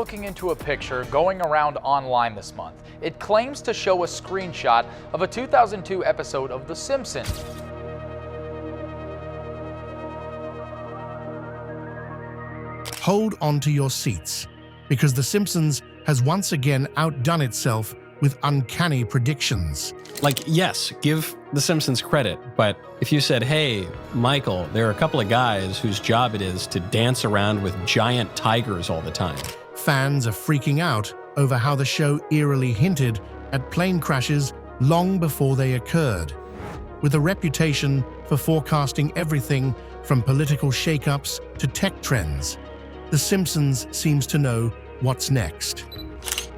looking into a picture going around online this month. It claims to show a screenshot of a 2002 episode of The Simpsons. Hold on to your seats, because The Simpsons has once again outdone itself with uncanny predictions. Like, yes, give The Simpsons credit, but if you said, hey, Michael, there are a couple of guys whose job it is to dance around with giant tigers all the time. Fans are freaking out over how the show eerily hinted at plane crashes long before they occurred. With a reputation for forecasting everything from political shakeups to tech trends, The Simpsons seems to know what's next.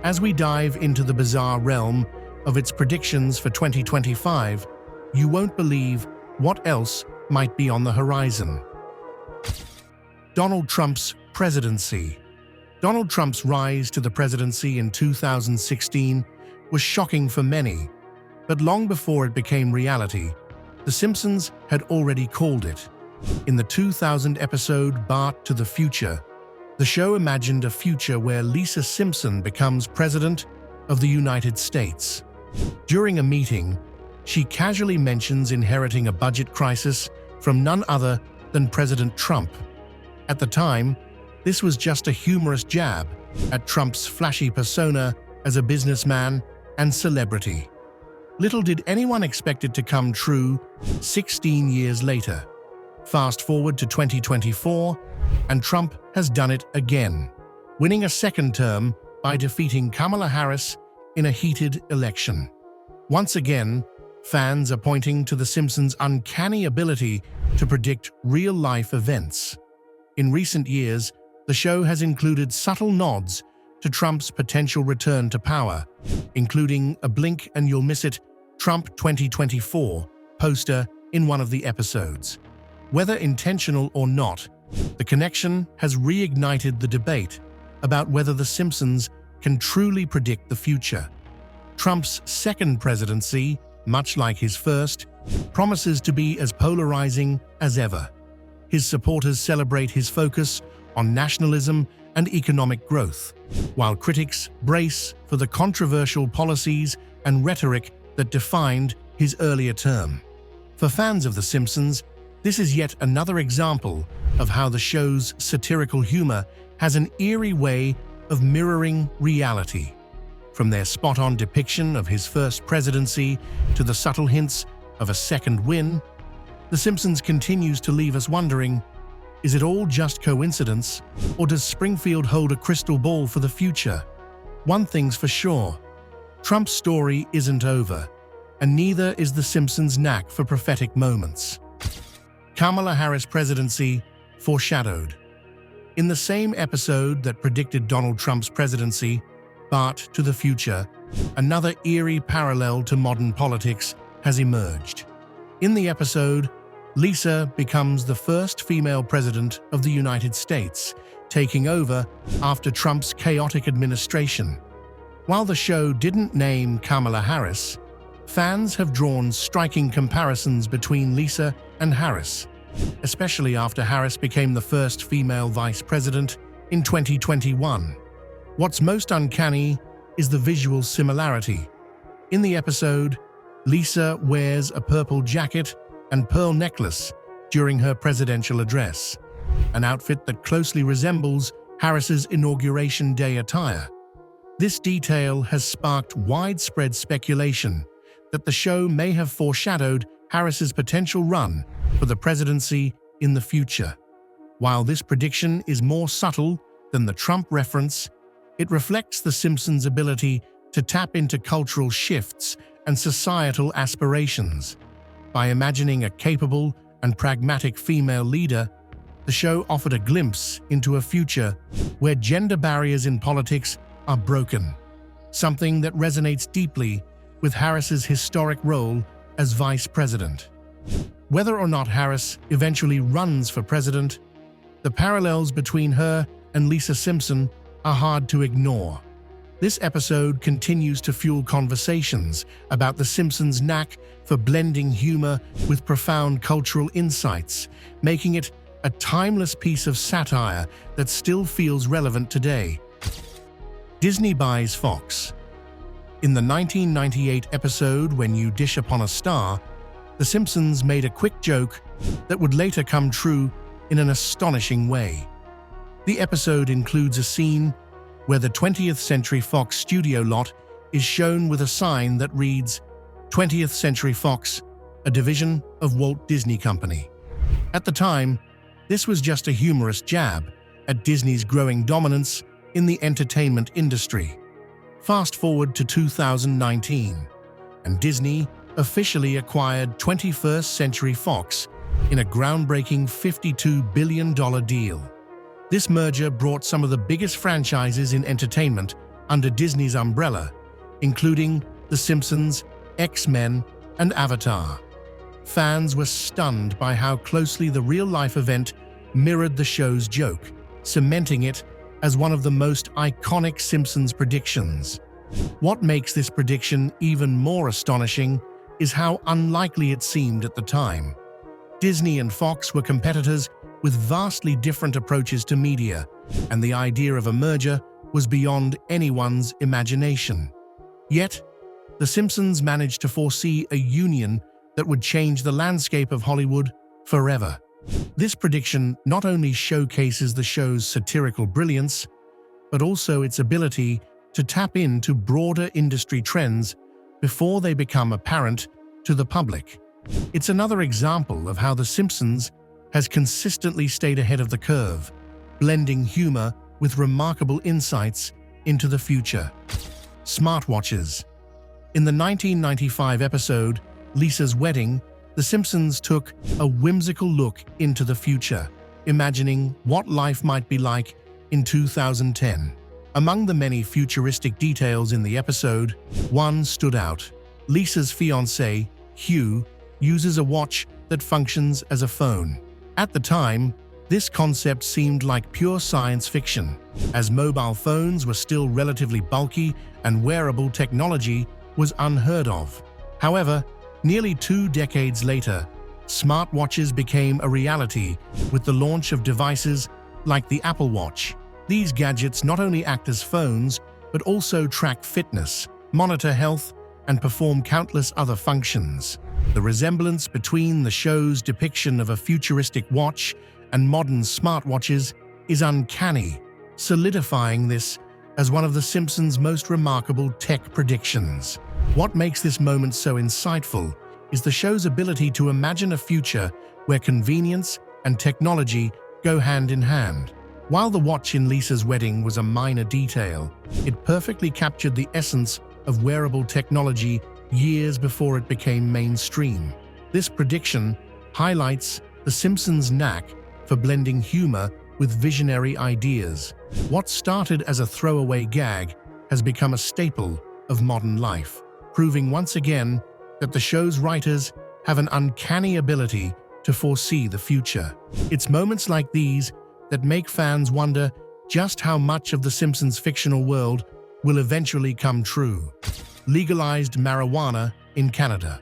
As we dive into the bizarre realm of its predictions for 2025, you won't believe what else might be on the horizon. Donald Trump's presidency. Donald Trump's rise to the presidency in 2016 was shocking for many, but long before it became reality, The Simpsons had already called it. In the 2000 episode Bart to the Future, the show imagined a future where Lisa Simpson becomes President of the United States. During a meeting, she casually mentions inheriting a budget crisis from none other than President Trump. At the time, this was just a humorous jab at Trump's flashy persona as a businessman and celebrity. Little did anyone expect it to come true 16 years later. Fast forward to 2024, and Trump has done it again, winning a second term by defeating Kamala Harris in a heated election. Once again, fans are pointing to The Simpsons' uncanny ability to predict real-life events. In recent years, the show has included subtle nods to Trump's potential return to power, including a blink and you'll miss it Trump 2024 poster in one of the episodes. Whether intentional or not, the connection has reignited the debate about whether The Simpsons can truly predict the future. Trump's second presidency, much like his first, promises to be as polarizing as ever. His supporters celebrate his focus on nationalism and economic growth, while critics brace for the controversial policies and rhetoric that defined his earlier term. For fans of The Simpsons, this is yet another example of how the show's satirical humor has an eerie way of mirroring reality. From their spot-on depiction of his first presidency to the subtle hints of a second win, The Simpsons continues to leave us wondering, is it all just coincidence, or does Springfield hold a crystal ball for the future? One thing's for sure, Trump's story isn't over, and neither is The Simpsons' knack for prophetic moments. Kamala Harris' presidency foreshadowed. In the same episode that predicted Donald Trump's presidency, Bart to the Future, another eerie parallel to modern politics has emerged. In the episode, Lisa becomes the first female president of the United States, taking over after Trump's chaotic administration. While the show didn't name Kamala Harris, fans have drawn striking comparisons between Lisa and Harris, especially after Harris became the first female vice president in 2021. What's most uncanny is the visual similarity. In the episode, Lisa wears a purple jacket and pearl necklace during her presidential address, an outfit that closely resembles Harris's Inauguration Day attire. This detail has sparked widespread speculation that the show may have foreshadowed Harris's potential run for the presidency in the future. While this prediction is more subtle than the Trump reference, it reflects The Simpsons' ability to tap into cultural shifts and societal aspirations. By imagining a capable and pragmatic female leader, the show offered a glimpse into a future where gender barriers in politics are broken, something that resonates deeply with Harris's historic role as vice president. Whether or not Harris eventually runs for president, the parallels between her and Lisa Simpson are hard to ignore. This episode continues to fuel conversations about The Simpsons' knack for blending humor with profound cultural insights, making it a timeless piece of satire that still feels relevant today. Disney buys Fox. In the 1998 episode When You Dish Upon a Star, The Simpsons made a quick joke that would later come true in an astonishing way. The episode includes a scene where the 20th Century Fox studio lot is shown with a sign that reads, "20th Century Fox, a division of Walt Disney Company." At the time, this was just a humorous jab at Disney's growing dominance in the entertainment industry. Fast forward to 2019, and Disney officially acquired 21st Century Fox in a groundbreaking $52 billion deal. This merger brought some of the biggest franchises in entertainment under Disney's umbrella, including The Simpsons, X-Men, and Avatar. Fans were stunned by how closely the real-life event mirrored the show's joke, cementing it as one of the most iconic Simpsons predictions. What makes this prediction even more astonishing is how unlikely it seemed at the time. Disney and Fox were competitors with vastly different approaches to media, and the idea of a merger was beyond anyone's imagination. Yet, The Simpsons managed to foresee a union that would change the landscape of Hollywood forever. This prediction not only showcases the show's satirical brilliance, but also its ability to tap into broader industry trends before they become apparent to the public. It's another example of how The Simpsons has consistently stayed ahead of the curve, blending humor with remarkable insights into the future. Smartwatches. In the 1995 episode, Lisa's Wedding, The Simpsons took a whimsical look into the future, imagining what life might be like in 2010. Among the many futuristic details in the episode, one stood out. Lisa's fiancé, Hugh, uses a watch that functions as a phone. At the time, this concept seemed like pure science fiction, as mobile phones were still relatively bulky and wearable technology was unheard of. However, nearly 2 decades later, smartwatches became a reality with the launch of devices like the Apple Watch. These gadgets not only act as phones, but also track fitness, monitor health, and perform countless other functions. The resemblance between the show's depiction of a futuristic watch and modern smartwatches is uncanny, solidifying this as one of The Simpsons' most remarkable tech predictions. What makes this moment so insightful is the show's ability to imagine a future where convenience and technology go hand in hand. While the watch in Lisa's Wedding was a minor detail, it perfectly captured the essence of wearable technology years before it became mainstream. This prediction highlights The Simpsons' knack for blending humor with visionary ideas. What started as a throwaway gag has become a staple of modern life, proving once again that the show's writers have an uncanny ability to foresee the future. It's moments like these that make fans wonder just how much of The Simpsons' fictional world will eventually come true. Legalized marijuana in Canada.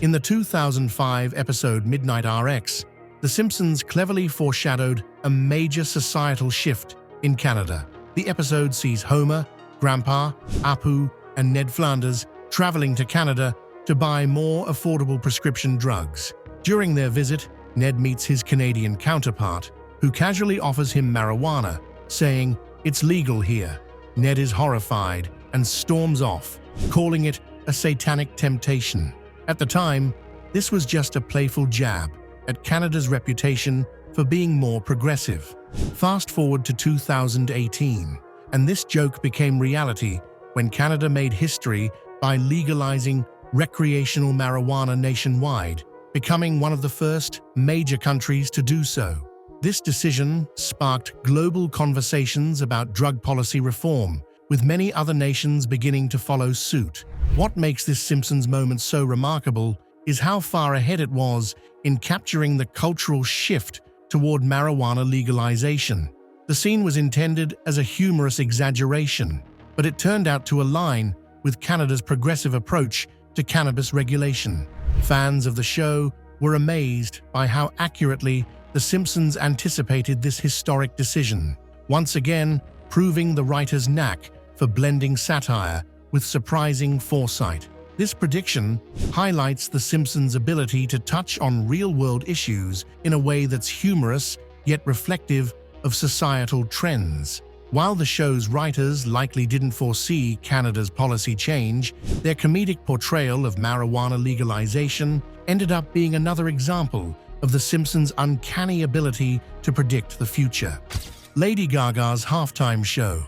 In the 2005 episode Midnight RX, The Simpsons cleverly foreshadowed a major societal shift in Canada. The episode sees Homer, Grandpa, Apu, and Ned Flanders traveling to Canada to buy more affordable prescription drugs. During their visit, Ned meets his Canadian counterpart, who casually offers him marijuana, saying, "It's legal here." Ned is horrified and storms off, calling it a satanic temptation. At the time, this was just a playful jab at Canada's reputation for being more progressive. Fast forward to 2018, and this joke became reality when Canada made history by legalizing recreational marijuana nationwide, becoming one of the first major countries to do so. This decision sparked global conversations about drug policy reform, with many other nations beginning to follow suit. What makes this Simpsons moment so remarkable is how far ahead it was in capturing the cultural shift toward marijuana legalization. The scene was intended as a humorous exaggeration, but it turned out to align with Canada's progressive approach to cannabis regulation. Fans of the show were amazed by how accurately The Simpsons anticipated this historic decision, once again proving the writer's knack for blending satire with surprising foresight. This prediction highlights The Simpsons' ability to touch on real-world issues in a way that's humorous yet reflective of societal trends. While the show's writers likely didn't foresee Canada's policy change, their comedic portrayal of marijuana legalization ended up being another example of The Simpsons' uncanny ability to predict the future. Lady Gaga's halftime show.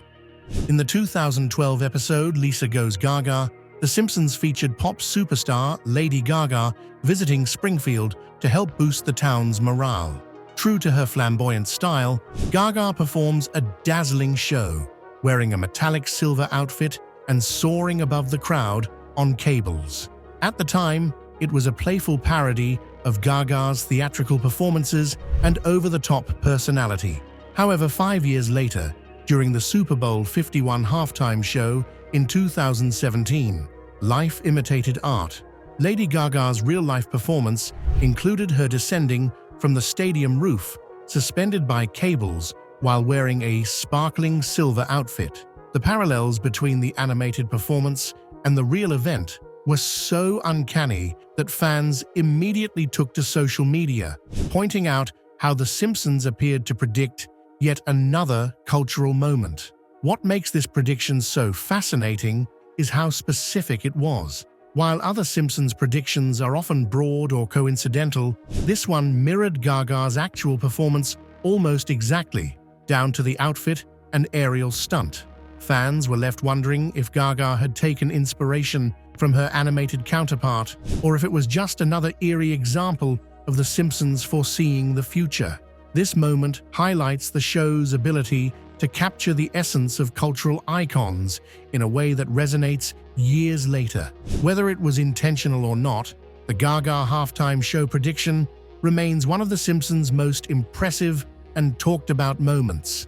In the 2012 episode Lisa Goes Gaga, The Simpsons featured pop superstar Lady Gaga visiting Springfield to help boost the town's morale. True to her flamboyant style, Gaga performs a dazzling show, wearing a metallic silver outfit and soaring above the crowd on cables. At the time, it was a playful parody of Gaga's theatrical performances and over-the-top personality. However, 5 years later, during the Super Bowl 51 halftime show in 2017, life imitated art. Lady Gaga's real-life performance included her descending from the stadium roof, suspended by cables while wearing a sparkling silver outfit. The parallels between the animated performance and the real event were so uncanny that fans immediately took to social media, pointing out how The Simpsons appeared to predict yet another cultural moment. What makes this prediction so fascinating is how specific it was. While other Simpsons predictions are often broad or coincidental, this one mirrored Gaga's actual performance almost exactly, down to the outfit and aerial stunt. Fans were left wondering if Gaga had taken inspiration from her animated counterpart, or if it was just another eerie example of The Simpsons foreseeing the future. This moment highlights the show's ability to capture the essence of cultural icons in a way that resonates years later. Whether it was intentional or not, the Gaga halftime show prediction remains one of The Simpsons' most impressive and talked-about moments.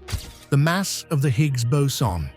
The mass of the Higgs boson.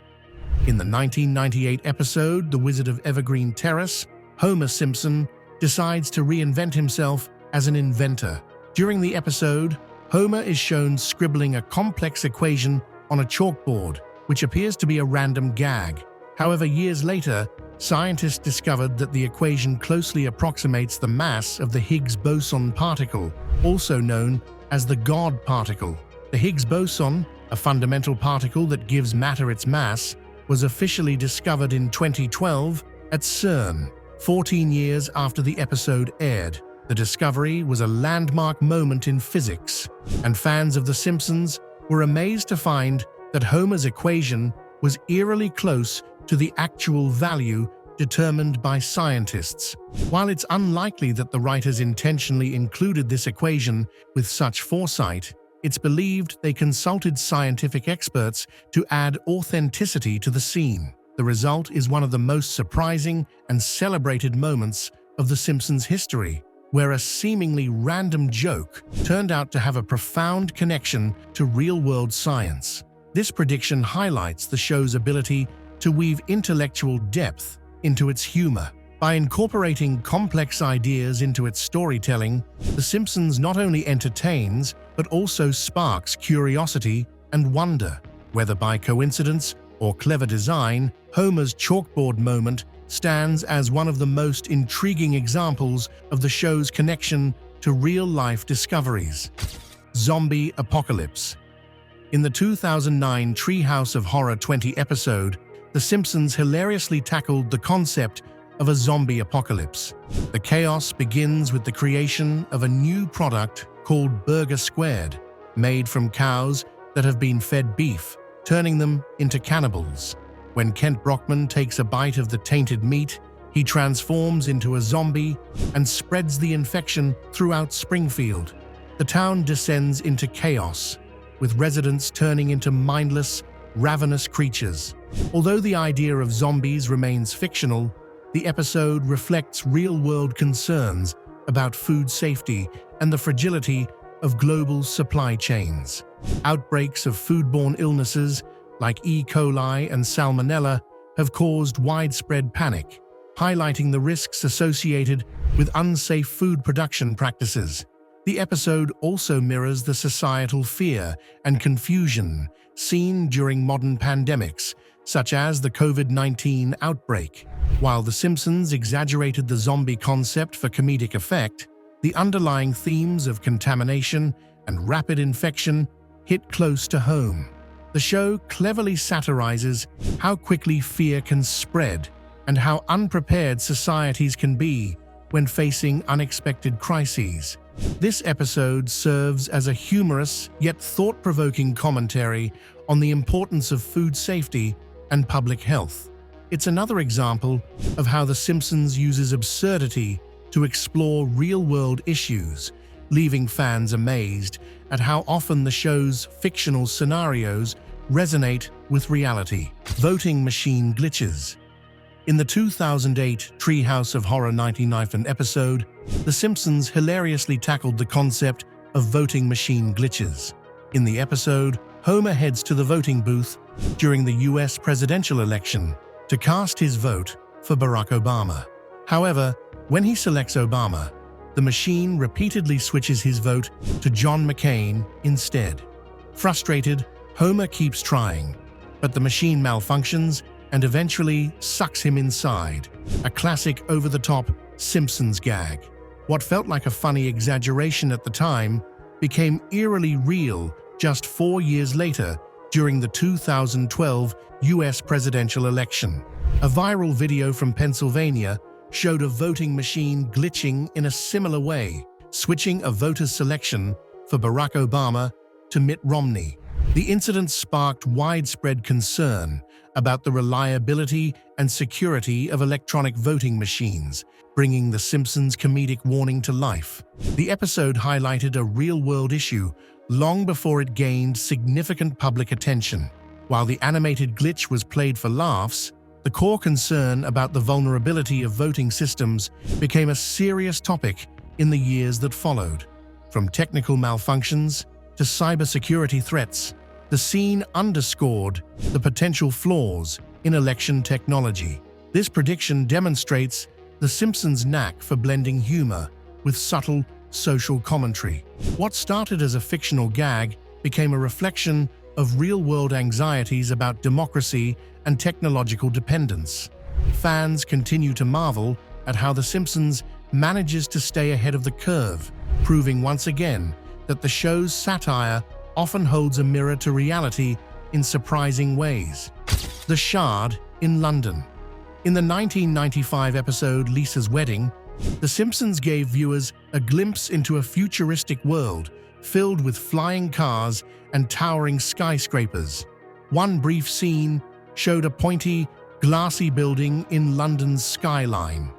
In the 1998 episode The Wizard of Evergreen Terrace, Homer Simpson decides to reinvent himself as an inventor. During the episode, Homer is shown scribbling a complex equation on a chalkboard, which appears to be a random gag. However, years later, scientists discovered that the equation closely approximates the mass of the Higgs boson particle, also known as the God particle. The Higgs boson, a fundamental particle that gives matter its mass, was officially discovered in 2012 at CERN, 14 years after the episode aired. The discovery was a landmark moment in physics, and fans of The Simpsons were amazed to find that Homer's equation was eerily close to the actual value determined by scientists. While it's unlikely that the writers intentionally included this equation with such foresight, it's believed they consulted scientific experts to add authenticity to the scene. The result is one of the most surprising and celebrated moments of The Simpsons' history, where a seemingly random joke turned out to have a profound connection to real-world science. This prediction highlights the show's ability to weave intellectual depth into its humor. By incorporating complex ideas into its storytelling, The Simpsons not only entertains, but also sparks curiosity and wonder. Whether by coincidence or clever design, Homer's chalkboard moment stands as one of the most intriguing examples of the show's connection to real-life discoveries. Zombie apocalypse. In the 2009 Treehouse of Horror 20 episode, The Simpsons hilariously tackled the concept of a zombie apocalypse. The chaos begins with the creation of a new product called Burger Squared, made from cows that have been fed beef, turning them into cannibals. When Kent Brockman takes a bite of the tainted meat, he transforms into a zombie and spreads the infection throughout Springfield. The town descends into chaos, with residents turning into mindless, ravenous creatures. Although the idea of zombies remains fictional, the episode reflects real-world concerns about food safety and the fragility of global supply chains. Outbreaks of foodborne illnesses like E. coli and Salmonella have caused widespread panic, highlighting the risks associated with unsafe food production practices. The episode also mirrors the societal fear and confusion seen during modern pandemics, such as the COVID-19 outbreak. While The Simpsons exaggerated the zombie concept for comedic effect, the underlying themes of contamination and rapid infection hit close to home. The show cleverly satirizes how quickly fear can spread and how unprepared societies can be when facing unexpected crises. This episode serves as a humorous yet thought-provoking commentary on the importance of food safety and public health. It's another example of how The Simpsons uses absurdity to explore real-world issues, leaving fans amazed at how often the show's fictional scenarios resonate with reality. Voting machine glitches. In the 2008 Treehouse of Horror 99th episode, The Simpsons hilariously tackled the concept of voting machine glitches. In the episode, Homer heads to the voting booth during the US presidential election to cast his vote for Barack Obama. However, when he selects Obama, the machine repeatedly switches his vote to John McCain instead. Frustrated, Homer keeps trying, but the machine malfunctions and eventually sucks him inside, a classic over-the-top Simpsons gag. What felt like a funny exaggeration at the time became eerily real just 4 years later during the 2012 US presidential election. A viral video from Pennsylvania showed a voting machine glitching in a similar way, switching a voter's selection for Barack Obama to Mitt Romney. The incident sparked widespread concern about the reliability and security of electronic voting machines, bringing The Simpsons' comedic warning to life. The episode highlighted a real-world issue long before it gained significant public attention. While the animated glitch was played for laughs, the core concern about the vulnerability of voting systems became a serious topic in the years that followed. From technical malfunctions to cybersecurity threats, the scene underscored the potential flaws in election technology. This prediction demonstrates The Simpsons' knack for blending humor with subtle social commentary. What started as a fictional gag became a reflection of real-world anxieties about democracy and technological dependence. Fans continue to marvel at how The Simpsons manages to stay ahead of the curve, proving once again that the show's satire often holds a mirror to reality in surprising ways. The Shard in London. In the 1995 episode Lisa's Wedding, The Simpsons gave viewers a glimpse into a futuristic world filled with flying cars and towering skyscrapers. One brief scene showed a pointy, glassy building in London's skyline,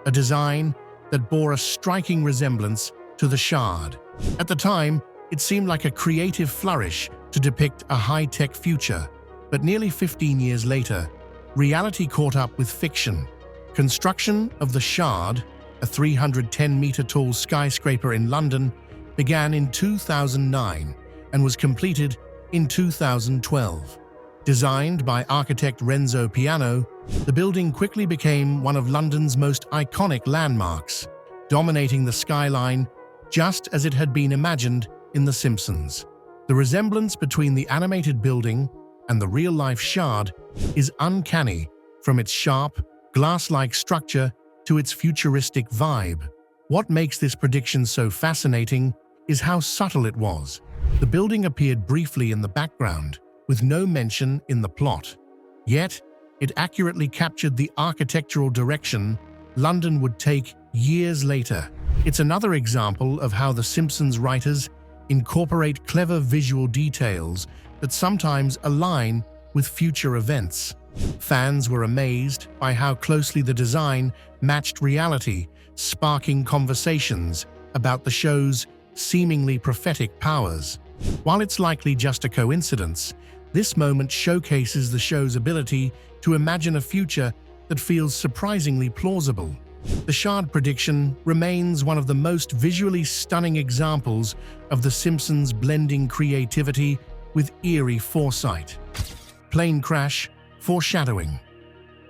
a design that bore a striking resemblance to the Shard. At the time, it seemed like a creative flourish to depict a high-tech future, but nearly 15 years later, reality caught up with fiction. Construction of the Shard, a 310-meter-tall skyscraper in London, began in 2009 and was completed in 2012. Designed by architect Renzo Piano, the building quickly became one of London's most iconic landmarks, dominating the skyline just as it had been imagined in The Simpsons. The resemblance between the animated building and the real-life Shard is uncanny, from its sharp, glass-like structure to its futuristic vibe. What makes this prediction so fascinating is how subtle it was. The building appeared briefly in the background, with no mention in the plot. Yet, it accurately captured the architectural direction London would take years later. It's another example of how The Simpsons writers incorporate clever visual details that sometimes align with future events. Fans were amazed by how closely the design matched reality, sparking conversations about the show's seemingly prophetic powers. While it's likely just a coincidence, this moment showcases the show's ability to imagine a future that feels surprisingly plausible. The Shard prediction remains one of the most visually stunning examples of The Simpsons blending creativity with eerie foresight. Plane crash foreshadowing.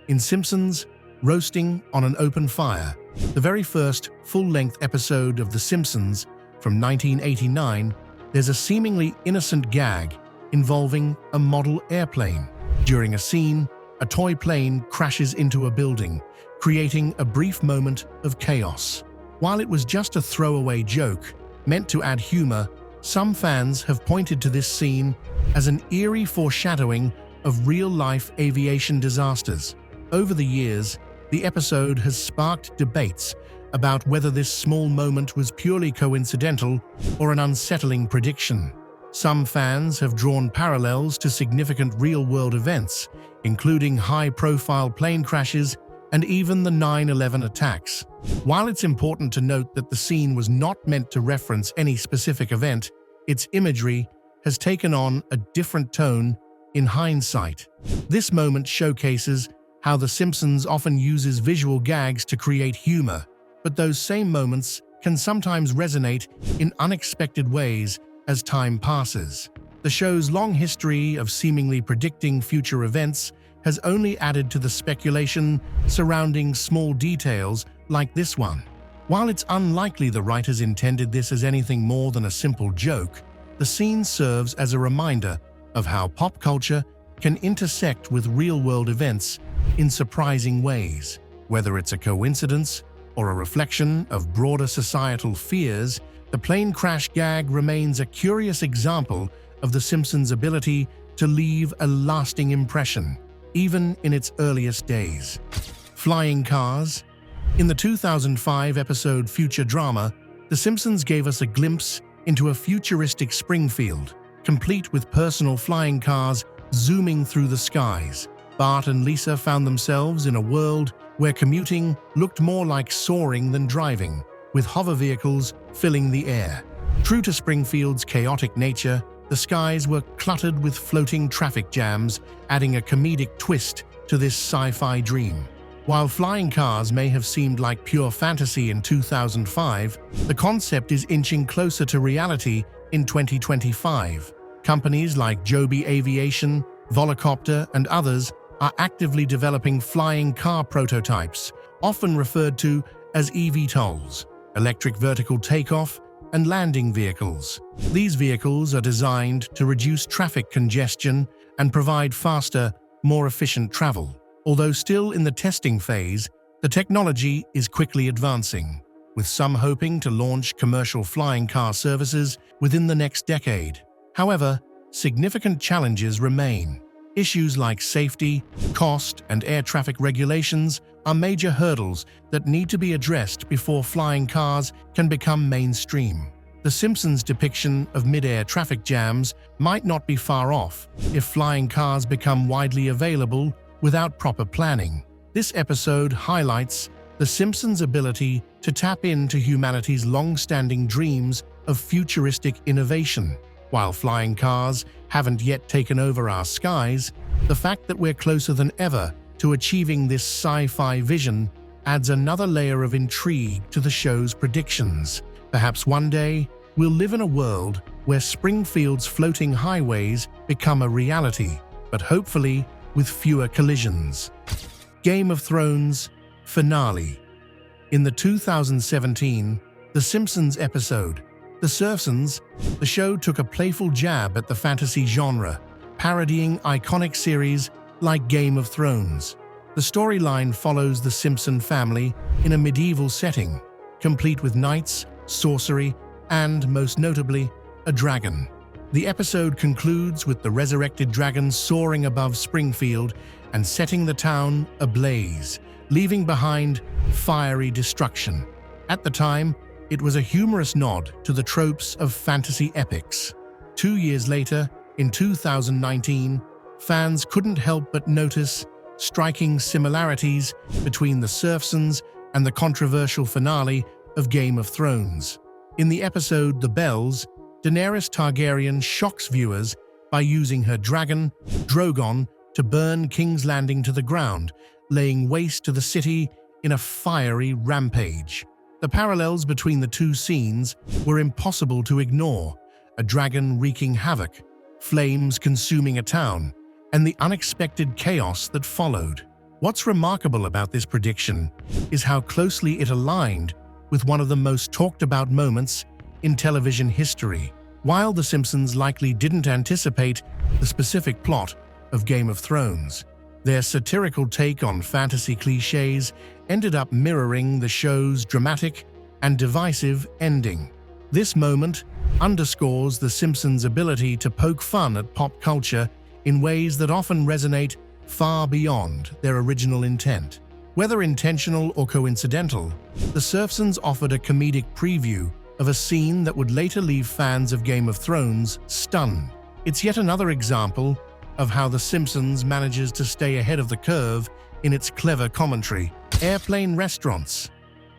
In Simpsons, Roasting on an Open Fire, the very first full-length episode of The Simpsons from 1989, there's a seemingly innocent gag involving a model airplane. During a scene, a toy plane crashes into a building, creating a brief moment of chaos. While it was just a throwaway joke meant to add humor, some fans have pointed to this scene as an eerie foreshadowing of real-life aviation disasters. Over the years, the episode has sparked debates about whether this small moment was purely coincidental or an unsettling prediction. Some fans have drawn parallels to significant real-world events, including high-profile plane crashes and even the 9/11 attacks. While it's important to note that the scene was not meant to reference any specific event, its imagery has taken on a different tone in hindsight. This moment showcases how The Simpsons often uses visual gags to create humor, but those same moments can sometimes resonate in unexpected ways as time passes. The show's long history of seemingly predicting future events has only added to the speculation surrounding small details like this one. While it's unlikely the writers intended this as anything more than a simple joke, the scene serves as a reminder of how pop culture can intersect with real-world events in surprising ways. Whether it's a coincidence or a reflection of broader societal fears, the plane crash gag remains a curious example of The Simpsons' ability to leave a lasting impression, even in its earliest days. Flying cars. In the 2005 episode Future Drama, The Simpsons gave us a glimpse into a futuristic Springfield, complete with personal flying cars zooming through the skies. Bart and Lisa found themselves in a world where commuting looked more like soaring than driving, with hover vehicles filling the air. True to Springfield's chaotic nature, the skies were cluttered with floating traffic jams, adding a comedic twist to this sci-fi dream. While flying cars may have seemed like pure fantasy in 2005, the concept is inching closer to reality in 2025. Companies like Joby Aviation, Volocopter, and others are actively developing flying car prototypes, often referred to as eVTOLs, electric vertical takeoff and landing vehicles. These vehicles are designed to reduce traffic congestion and provide faster, more efficient travel. Although still in the testing phase, the technology is quickly advancing, with some hoping to launch commercial flying car services within the next decade. However, significant challenges remain. Issues like safety, cost, and air traffic regulations are major hurdles that need to be addressed before flying cars can become mainstream. The Simpsons' depiction of mid-air traffic jams might not be far off if flying cars become widely available without proper planning. This episode highlights The Simpsons' ability to tap into humanity's long-standing dreams of futuristic innovation. While flying cars haven't yet taken over our skies, the fact that we're closer than ever to achieving this sci-fi vision adds another layer of intrigue to the show's predictions. Perhaps one day, we'll live in a world where Springfield's floating highways become a reality, but hopefully with fewer collisions. Game of Thrones Finale. In the 2017 The Simpsons episode, The Simpsons, the show took a playful jab at the fantasy genre, parodying iconic series like Game of Thrones. The storyline follows the Simpson family in a medieval setting, complete with knights, sorcery, and, most notably, a dragon. The episode concludes with the resurrected dragon soaring above Springfield and setting the town ablaze, leaving behind fiery destruction. At the time, it was a humorous nod to the tropes of fantasy epics. 2 years later, in 2019, fans couldn't help but notice striking similarities between The Simpsons and the controversial finale of Game of Thrones. In the episode The Bells, Daenerys Targaryen shocks viewers by using her dragon, Drogon, to burn King's Landing to the ground, laying waste to the city in a fiery rampage. The parallels between the two scenes were impossible to ignore: a dragon wreaking havoc, flames consuming a town, and the unexpected chaos that followed. What's remarkable about this prediction is how closely it aligned with one of the most talked about moments in television history. While The Simpsons likely didn't anticipate the specific plot of Game of Thrones. Their satirical take on fantasy cliches ended up mirroring the show's dramatic and divisive ending. This moment underscores The Simpsons' ability to poke fun at pop culture in ways that often resonate far beyond their original intent. Whether intentional or coincidental, The Simpsons offered a comedic preview of a scene that would later leave fans of Game of Thrones stunned. It's yet another example of how The Simpsons manages to stay ahead of the curve in its clever commentary. Airplane restaurants.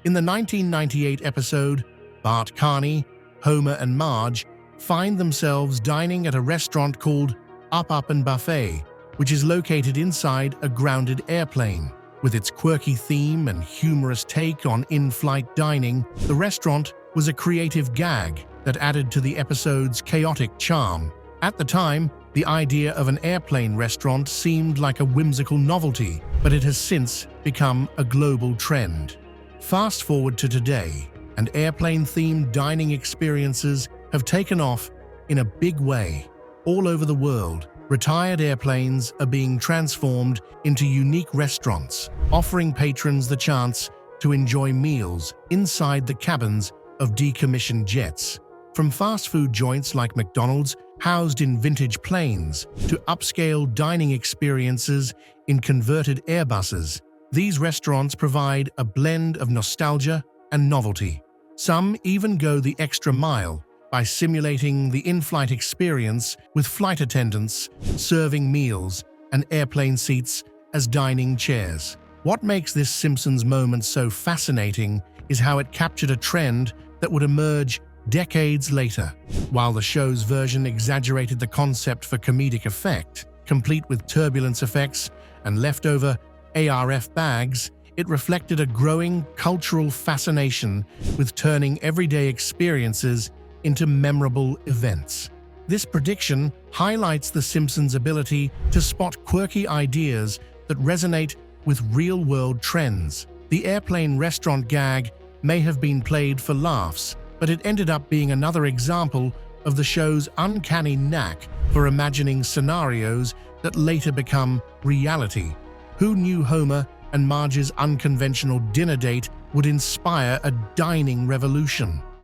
In the 1998 episode, Bart, Carney, Homer, and Marge find themselves dining at a restaurant called Up and Buffet, which is located inside a grounded airplane. With its quirky theme and humorous take on in-flight dining, the restaurant was a creative gag that added to the episode's chaotic charm. At the time, the idea of an airplane restaurant seemed like a whimsical novelty, but it has since become a global trend. Fast forward to today, and airplane-themed dining experiences have taken off in a big way. All over the world, retired airplanes are being transformed into unique restaurants, offering patrons the chance to enjoy meals inside the cabins of decommissioned jets. From fast food joints like McDonald's, housed in vintage planes, to upscale dining experiences in converted Airbuses, these restaurants provide a blend of nostalgia and novelty. Some even go the extra mile by simulating the in-flight experience with flight attendants serving meals and airplane seats as dining chairs. What makes this Simpsons moment so fascinating is how it captured a trend that would emerge decades later. While the show's version exaggerated the concept for comedic effect, complete with turbulence effects and leftover ARF bags, it reflected a growing cultural fascination with turning everyday experiences into memorable events. This prediction highlights The Simpsons' ability to spot quirky ideas that resonate with real-world trends. The airplane restaurant gag may have been played for laughs, but it ended up being another example of the show's uncanny knack for imagining scenarios that later become reality. Who knew Homer and Marge's unconventional dinner date would inspire a dining revolution?